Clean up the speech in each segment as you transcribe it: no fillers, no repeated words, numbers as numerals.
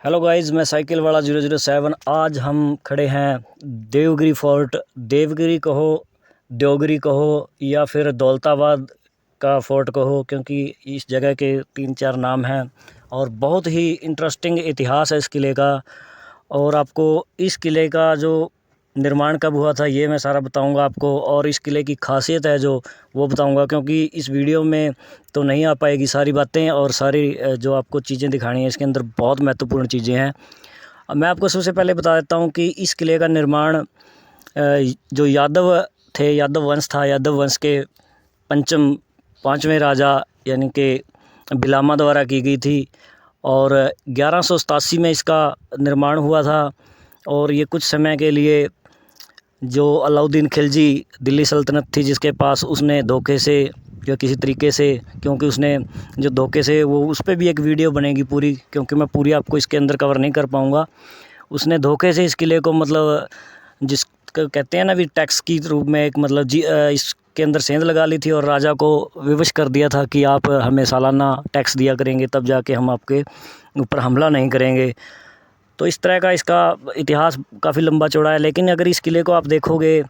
Hello guys, मैं cycle वाला 007। आज हम खड़े हैं देवगिरी फोर्ट। देवगिरी कहो, देवगिरी कहो या फिर दौलताबाद का फोर्ट कहो, क्योंकि इस जगह के 3-4 नाम हैं और बहुत ही इंटरेस्टिंग इतिहास है इस किले का। और आपको इस किले का जो निर्माण कब हुआ था ये मैं सारा बताऊंगा आपको, और इस किले की खासियत है जो वो बताऊंगा, क्योंकि इस वीडियो में तो नहीं आ पाएगी सारी बातें और सारी जो आपको चीज़ें दिखानी है। इसके अंदर बहुत महत्वपूर्ण चीज़ें हैं। अब मैं आपको सबसे पहले बता देता हूँ कि इस किले का निर्माण जो यादव थे, यादव वंश था, यादव वंश के पाँचवें राजा यानी कि बिलामा द्वारा की गई थी और 1187 में इसका निर्माण हुआ था। और ये कुछ समय के लिए जो अलाउद्दीन खिलजी दिल्ली सल्तनत थी जिसके पास, उसने धोखे से या किसी तरीके से, क्योंकि उसने जो धोखे से, वो उस पर भी एक वीडियो बनेगी पूरी, क्योंकि मैं पूरी आपको इसके अंदर कवर नहीं कर पाऊँगा। उसने धोखे से इस किले को, मतलब जिस कहते हैं ना भी, टैक्स की रूप में एक मतलब इसके अंदर सेंध लगा ली थी और राजा को विवश कर दिया था कि आप हमें सालाना टैक्स दिया करेंगे, तब जाके हम आपके ऊपर हमला नहीं करेंगे। तो इस तरह का इसका इतिहास काफ़ी लंबा चौड़ा है। लेकिन अगर इस किले को आप देखोगे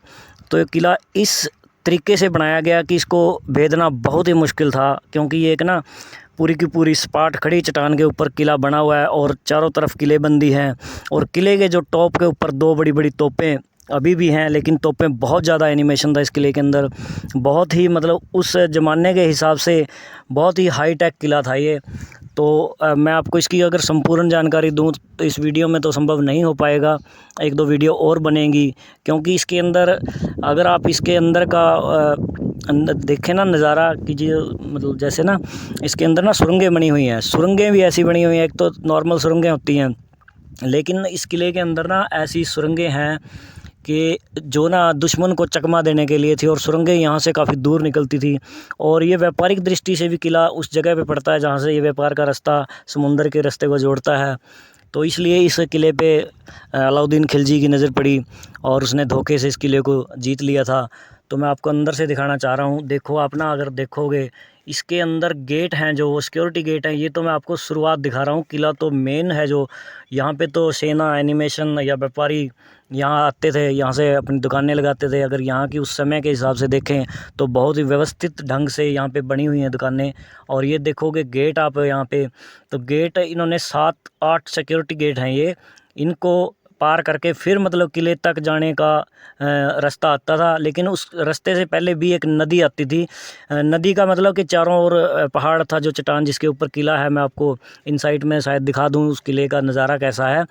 तो ये किला इस तरीके से बनाया गया कि इसको भेदना बहुत ही मुश्किल था, क्योंकि ये एक ना पूरी की पूरी सपाट खड़ी चट्टान के ऊपर किला बना हुआ है और चारों तरफ किलेबंदी हैं। और किले के जो टॉप के ऊपर 2 बड़ी बड़ी तोपें अभी भी हैं, लेकिन तोपें बहुत ज़्यादा एनिमेशन था इस किले के अंदर। बहुत ही मतलब उस ज़माने के हिसाब से बहुत ही हाई टेक किला था ये। तो मैं आपको इसकी अगर संपूर्ण जानकारी दूं तो इस वीडियो में तो संभव नहीं हो पाएगा, 1-2 वीडियो और बनेंगी, क्योंकि इसके अंदर अगर आप इसके अंदर का देखें ना नज़ारा कीजिए, मतलब जैसे ना इसके अंदर ना सुरंगें बनी हुई हैं। सुरंगें भी ऐसी बनी हुई हैं, एक तो नॉर्मल सुरंगें होती हैं, लेकिन इस किले के अंदर ना ऐसी सुरंगें हैं कि जो ना दुश्मन को चकमा देने के लिए थी, और सुरंगें यहाँ से काफ़ी दूर निकलती थी। और ये व्यापारिक दृष्टि से भी किला उस जगह पे पड़ता है जहाँ से ये व्यापार का रास्ता समुंदर के रास्ते को जोड़ता है। तो इसलिए इस किले पे अलाउद्दीन खिलजी की नज़र पड़ी और उसने धोखे से इस किले को जीत लिया था। तो मैं आपको अंदर से दिखाना चाह रहा हूँ। देखो आप ना, अगर देखोगे इसके अंदर गेट हैं जो वो सिक्योरिटी गेट हैं। ये तो मैं आपको शुरुआत दिखा रहा हूँ, किला तो मेन है जो यहाँ पे तो सेना, एनिमेशन या व्यापारी यहाँ आते थे, यहाँ से अपनी दुकानें लगाते थे। अगर यहाँ की उस समय के हिसाब से देखें तो बहुत ही व्यवस्थित ढंग से यहाँ पे बनी हुई हैं दुकानें। और ये देखोगे गेट आप यहाँ पे, तो गेट इन्होंने 7-8 सिक्योरिटी गेट हैं ये, इनको पार करके फिर मतलब किले तक जाने का रास्ता आता था। लेकिन उस रास्ते से पहले भी एक नदी आती थी। नदी का मतलब कि चारों ओर पहाड़ था, जो चट्टान जिसके ऊपर किला है, मैं आपको इन साइड में शायद दिखा दूँ उस किले का नज़ारा कैसा है।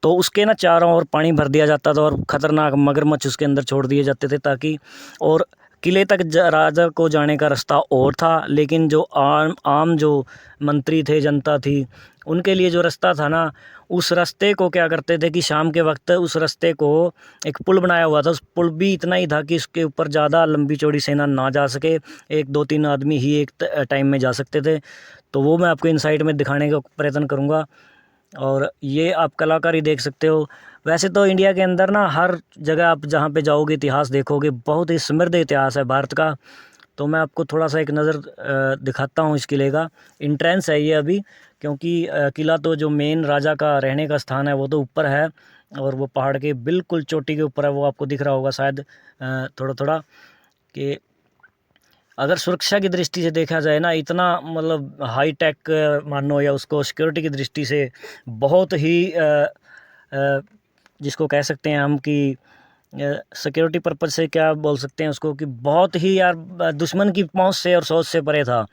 तो उसके ना चारों ओर पानी भर दिया जाता था और ख़तरनाक मगरमच्छ उसके अंदर छोड़ दिए जाते थे, ताकि, और किले तक राजा को जाने का रास्ता और था, लेकिन जो आम जो मंत्री थे, जनता थी, उनके लिए जो रास्ता था ना, उस रास्ते को क्या करते थे कि शाम के वक्त उस रास्ते को एक पुल बनाया हुआ था। उस पुल भी इतना ही था कि उसके ऊपर ज़्यादा लंबी चौड़ी सेना ना जा सके, 1-2-3 आदमी ही एक टाइम में जा सकते थे। तो वो मैं आपको इन साइड में दिखाने का प्रयत्न करूँगा। और ये आप कलाकारी देख सकते हो। वैसे तो इंडिया के अंदर ना हर जगह आप जहाँ पे जाओगे इतिहास देखोगे, बहुत ही समृद्ध इतिहास है भारत का। तो मैं आपको थोड़ा सा एक नज़र दिखाता हूँ इस किले का। एंट्रेंस है ये अभी, क्योंकि किला तो जो मेन राजा का रहने का स्थान है वो तो ऊपर है, और वो पहाड़ के बिल्कुल चोटी के ऊपर है। वो आपको दिख रहा होगा शायद थोड़ा थोड़ा, कि अगर सुरक्षा की दृष्टि से देखा जाए ना, इतना मतलब हाई टेक मानो, या उसको सिक्योरिटी की दृष्टि से बहुत ही जिसको कह सकते हैं हम कि सिक्योरिटी पर्पज़ से क्या बोल सकते हैं उसको, कि बहुत ही यार दुश्मन की पहुंच से और सोच से परे था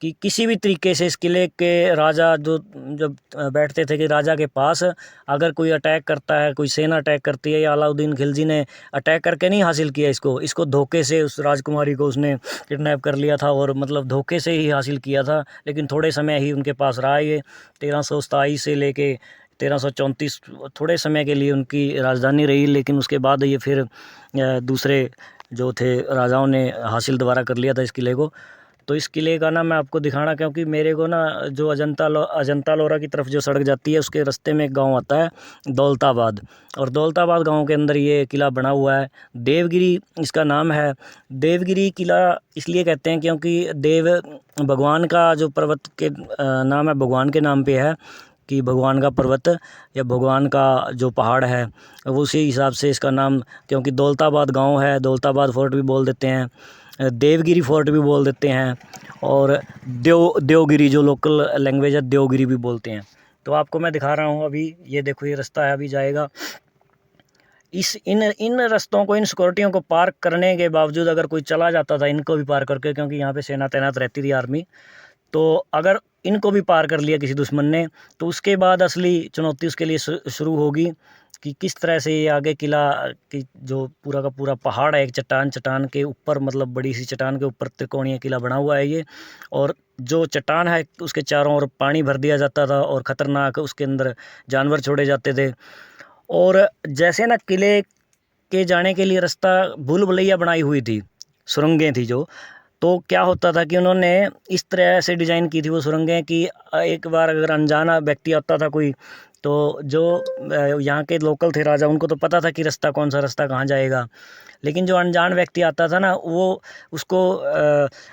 कि किसी भी तरीके से इस किले के राजा जो जब बैठते थे कि राजा के पास अगर कोई अटैक करता है, कोई सेना अटैक करती है, या अलाउद्दीन खिलजी ने अटैक करके नहीं हासिल किया इसको धोखे से, उस राजकुमारी को उसने किडनैप कर लिया था और मतलब धोखे से ही हासिल किया था। लेकिन थोड़े समय ही उनके पास रहा ये, 1327 से लेके 1334 थोड़े समय के लिए उनकी राजधानी रही। लेकिन उसके बाद ये फिर दूसरे जो थे राजाओं ने हासिल दोबारा कर लिया था इस किले को। तो इस किले का ना मैं आपको दिखाना, क्योंकि मेरे को ना जो अजंता लोरा की तरफ जो सड़क जाती है उसके रास्ते में एक गांव आता है दौलताबाद, और दौलताबाद गांव के अंदर ये किला बना हुआ है। देवगिरी इसका नाम है। देवगिरी किला इसलिए कहते हैं क्योंकि देव भगवान का जो पर्वत के नाम है, भगवान के नाम पे है। कि भगवान का पर्वत या भगवान का जो पहाड़ है वो उसी हिसाब से इसका नाम, क्योंकि दौलताबाद गांव है, दौलताबाद फोर्ट भी बोल देते हैं, देवगिरी फोर्ट भी बोल देते हैं, और देवगिरी जो लोकल लैंग्वेज है देवगिरी भी बोलते हैं। तो आपको मैं दिखा रहा हूँ अभी, ये देखो ये रास्ता है, अभी जाएगा। इन रास्तों को, इन सिक्योरिटियों को पार करने के बावजूद अगर कोई चला जाता था इनको भी पार करके, क्योंकि यहाँ पे सेना तैनात रहती थी आर्मी, तो अगर इनको भी पार कर लिया किसी दुश्मन ने तो उसके बाद असली चुनौती उसके लिए शुरू होगी कि किस तरह से ये आगे किला की जो पूरा का पूरा पहाड़ है, एक चट्टान के ऊपर, मतलब बड़ी सी चट्टान के ऊपर त्रिकोणीय किला बना हुआ है ये, और जो चट्टान है उसके चारों ओर पानी भर दिया जाता था और ख़तरनाक उसके अंदर जानवर छोड़े जाते थे। और जैसे ना किले के जाने के लिए रास्ता भूल भुलैया बनाई हुई थी, सुरंगें थी जो, तो क्या होता था कि उन्होंने इस तरह से डिज़ाइन की थी वो सुरंगें कि एक बार अगर अनजाना व्यक्ति आता था कोई, तो जो यहाँ के लोकल थे राजा, उनको तो पता था कि रास्ता कौन सा रास्ता कहाँ जाएगा, लेकिन जो अनजान व्यक्ति आता था ना वो उसको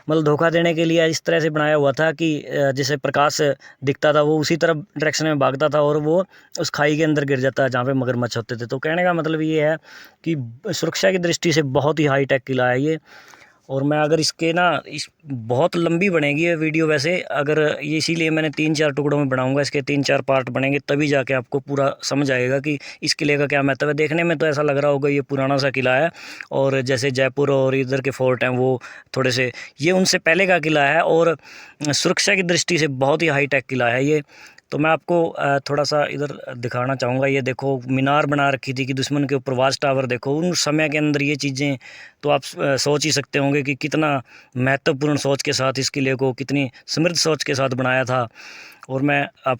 मतलब धोखा देने के लिए इस तरह से बनाया हुआ था कि जैसे प्रकाश दिखता था वो उसी तरफ डायरेक्शन में भागता था और वो उस खाई के अंदर गिर जाता जहाँ पे मगरमच्छ होते थे। तो कहने का मतलब ये है कि सुरक्षा की दृष्टि से बहुत ही हाईटेक किला है ये। और मैं अगर इसके ना इस बहुत लंबी बनेगी ये वीडियो वैसे, अगर ये इसीलिए मैंने 3-4 टुकड़ों में बनाऊंगा, इसके 3-4 पार्ट बनेंगे तभी जाके आपको पूरा समझ आएगा कि इस किले का क्या महत्व है। देखने में तो ऐसा लग रहा होगा ये पुराना सा किला है, और जैसे जयपुर और इधर के फोर्ट हैं वो थोड़े से, ये उनसे पहले का किला है और सुरक्षा की दृष्टि से बहुत ही हाईटेक किला है ये। तो मैं आपको थोड़ा सा इधर दिखाना चाहूँगा। ये देखो मीनार बना रखी थी कि दुश्मन के ऊपर वाच टावर, देखो उन समय के अंदर ये चीज़ें तो आप सोच ही सकते होंगे कि कितना महत्वपूर्ण सोच के साथ इस किले को, कितनी समृद्ध सोच के साथ बनाया था। और मैं आप